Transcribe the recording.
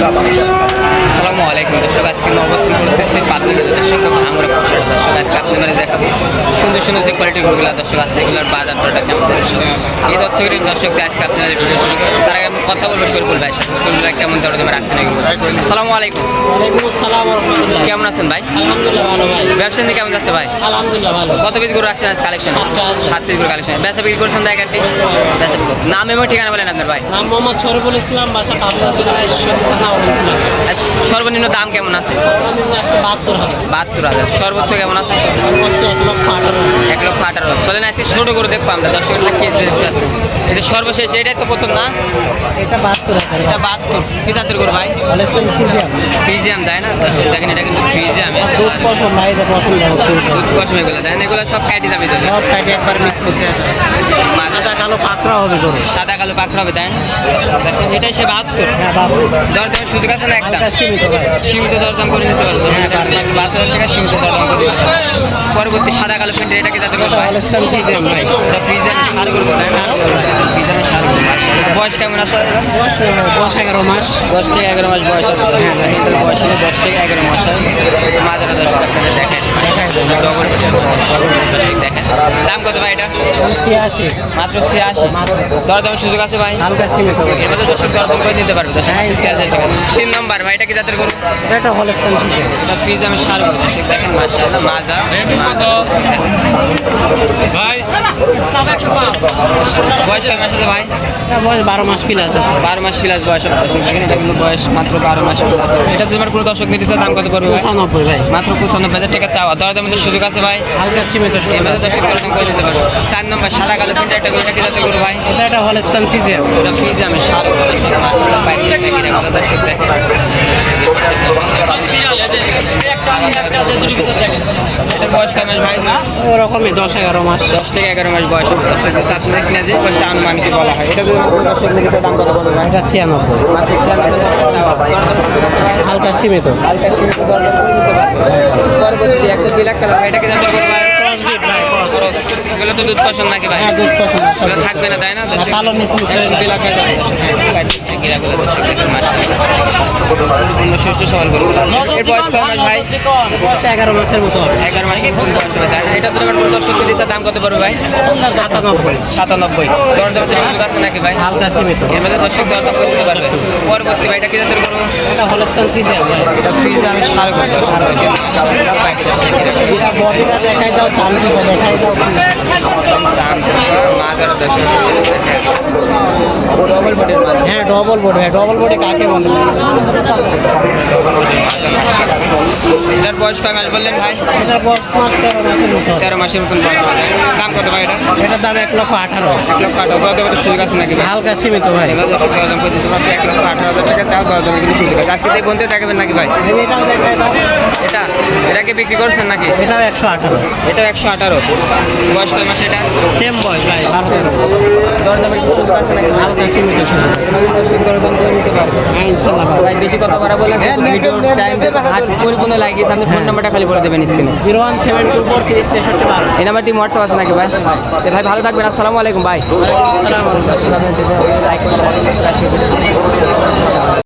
আসসালামু আলাইকুম দর্শক, আজকে অবস্থান করতেছি পাবনা জেলা দর্শক ভাঙড়া পোশাক দর্শক। আজকে আপনি মানে দেখাবো সুন্দর সুন্দর যে কোয়ালিটির গরুগুলো দর্শক আছে, এগুলোর বাজার দরটা কেমন দর্শক। এই তথ্যগুলি দর্শকদের আজকে আপনাদের ভিডিও শুরু করবো। তার আগে আমি কথা বলবো শরীফুল ভাইয়ের সাথে। শরীফুল ভাই কেমন দর দামে রাখছেন এগুলো? আসসালামু আলাইকুম। ওয়ালাইকুম আসসালাম ওয়া রাহমাতুল্লাহ। কেমন আছেন ভাই? আলহামদুলিল্লাহ ভালো ভাই। ব্যবসা নিয়ে কেমন যাচ্ছে ভাই? আলহামদুলিল্লাহ ভালো। কত পিস গরু রাখছেন আজ কালেকশন? 7 পিস গরু কালেকশন। বেচা বিক্রি করছেন জায়গাটি? নাম এবং ঠিকানা বলেন আপনার ভাই। নাম মোহাম্মদ শরীফুল ইসলাম, বাসা পাবনা জেলা ঈশ্বরদী থানা অরণকুলা। সর্বনিম্ন দাম কেমন আছে? সর্বনিম্ন আজকে 72,000। 72,000। সর্বোচ্চ কেমন আছে? সর্বোচ্চ 1,18,000। 1,18,000। চলেন আজকে ছোটো করে দেখবো আমরা, দর্শকরা চেয়ে দেখতে আছে। এটা সর্বশেষ, এটাই তো প্রথম না? এটা 72,000। এটা 72 কি জাতের গরু ভাই? হলেস্টন ফিজিয়াম। ফ্রিজিয়াম তাই না? দর্শক দেখেন এটা কিন্তু ফ্রিজিয়াম। দুধ পশম ভাই, যে পশম দাও দুধ পশম এগুলো দেন, এগুলো সব কাটি যাবে তো? সব কাটে একবার মিক্স করতে আছে। মাথাটা কালো পাকড়া হবে গরু। সাদা কালো পাখরা হবে তাই না? দেখেন এটাই সে 72। হ্যাঁ বাবু। দরদামের সুযোগ আছে না একটা? হালকা সীমিত ভাই। সীমিত দরদাম করে নিতে পারবো। 12,000 টাকা সীমিত দরদাম করে দিতে পারবো। পরবর্তী সাদা কালো প্রিন্টের এটা কি জাতের গরু ভাই? হলেস্টন ফিজিয়াম ভাই। এটা ফ্রিজিয়াম সার গরু তাই না? ফ্রিজিয়ামের সার গরু। মাশাআল্লাহ। বয়স কেমন আছে? বয়স 11 মাস। 10 থেকে 11 মাস বয়স হবে। হ্যাঁ দেখেন এটার বয়স হলো 10 থেকে 11 মাস হয়। মাজাটা দর্শক আপনারা দেখেন। ডবল দেখেন। দাম কত ভাই এটা? 86। মাত্র 86। দরদামের সুযোগ আছে ভাই? হালকা সীমিত ভাই। এর মধ্যে দর্শক দরদাম করে দিতে পারবে। 86,000 টাকা। 3 নম্বর ভাই, এটা কি জাতের গরু? এটা হলেস্টন ফিজিয়াম। এটা ফ্রিজিয়ামের সার গরু দর্শক দেখেন। মাশাআল্লাহ মাজা। ভাই বয়স কেমন আছে ভাই? এটা বয়স 12 মাস প্লাস আছে। 12 মাস প্লাস বয়স হবে দর্শক দেখেন। এটা কিন্তু বয়স মাত্র 12 মাস প্লাস। এটা তোমার কোনো দর্শক নিতে চায় দাম কত পড়বে ভাই? 95 ভাই। মাত্র 95,000 টাকা চাওয়া। দরদামের মধ্যে সুযোগ আছে ভাই? হালকা সীমিত এর সুযোগ মধ্যে আছে। দর্শক দরদাম করে দিতে পারবে। 4 নম্বর সাদা কালো প্রিন্ট একটা গরু, এটা কি জাতের গরু ভাই? এটা একটা হলেস্টন ফিজিয়াম। এটা ফ্রিজিয়ামের সার গরু দর্শক। মাশাআল্লাহ পাইছে এটা কি রাখা দর্শক দেখেন। এটার বয়স কেমন ভাই? ওরকমই 10-11 মাস। 10 থেকে 11 মাস বয়স হবে দর্শক। কিন্তু আপনাদের কিনা যে বয়সটা আনুমানিক বলা হয়। এটা যদি কোনো দর্শক নিতে চায় দাম কত পড়বে ভাই? এটা 96। মাত্র 96,000 টাকা চাওয়া। দরদামের সুযোগ আছে ভাই? হালকা সীমিত। হালকা সীমিত দরদাম করে দিতে পারবে। পরবর্তী একটা ব্ল্যাক কালার, এটা কি জাতের গরু ভাই? ক্রসবিট ভাই, ক্রস। এগুলো তো দুধ পছন্দ নাকি ভাই? হ্যাঁ, দুধ পছন্দ। এগুলো থাকবে না তাই না দর্শক? কালো মিশমিশ হয়ে যায়। ব্ল্যাক হয়ে যাবে দর্শক। গিরাগুলো দর্শক দেখেন মাশাআল্লাহ। পূর্ণ সুস্থ সবল গরু। এর বয়স কয় মাস ভাই? বয়স 11 মাসের মতো হবে। 11 মাসের মতন বয়স হবে তাই না? এটা তো এবার কোনো দর্শক নিতে চায় দাম কত পড়বে ভাই? 97। 97। দরদামের তো সুযোগ আছে নাকি ভাই? হালকা সীমিত। এর মধ্যে দর্শক দরদাম করে দিতে পারবে। পরবর্তী ভাই, এটা কি জাতের গরু? এটা হলেস্টন ফিজিয়াম ভাই। এটা ফ্রিজিয়ামের সার গরু দর্শক। এটা বডিটা দেখাই দাও, চামচিটা দেখাই দাও। মাজার দর্শক ডবল বডির মাছ। হ্যাঁ, ডবল বডি ভাই। ডবল বডি কাকে বলে? এটার বয়স কয় মাস বললেন ভাই? এটার বয়স মাত্র 13 মাসের মতো হবে। 13 মাসের মতন বয়স হবে। দাম কত ভাই এটা? এটার দাম 1,18,000। 1,18,000। দরদামের সুযোগ আছে নাকি ভাই? হালকা সীমিত ভাই। এবার দর্শক দরদাম করে দিতে পারবে। 1,18,000 টাকা চাও, দরদামের কিন্তু সুযোগ আছে। আজকে এই বন্ধে দেখাবেন নাকি ভাই? এটাও দেখাই দাও। এটাকে বিক্রি করছেন নাকি? এটাও 118। এটা 118। বয়স কয় মাস এটা? সেম বয়স ভাই, 12-13 মাস। দরদামের কি সুযোগ আছে নাকি? হালকা সীমিত সুযোগ আছে। দর্শক দরদাম করে নিতে পারবে। হ্যাঁ, ইনশাল্লাহ ভাই। ভাই বেশি কথা বলা বলেন, ভিডিও টাইম পরিপূর্ণ লাগিয়েছে। আপনি ফোন নাম্বারটা খালি বলে দেবেন স্ক্রিনে। 01724 3063 এই নাম্বারটি হোয়াটসঅ্যাপ আছে নাকি ভাই? ভাই ভালো থাকবেন। আসসালামু আলাইকুম ভাই। আসসালামু আলাইকুম। লাইক করুন।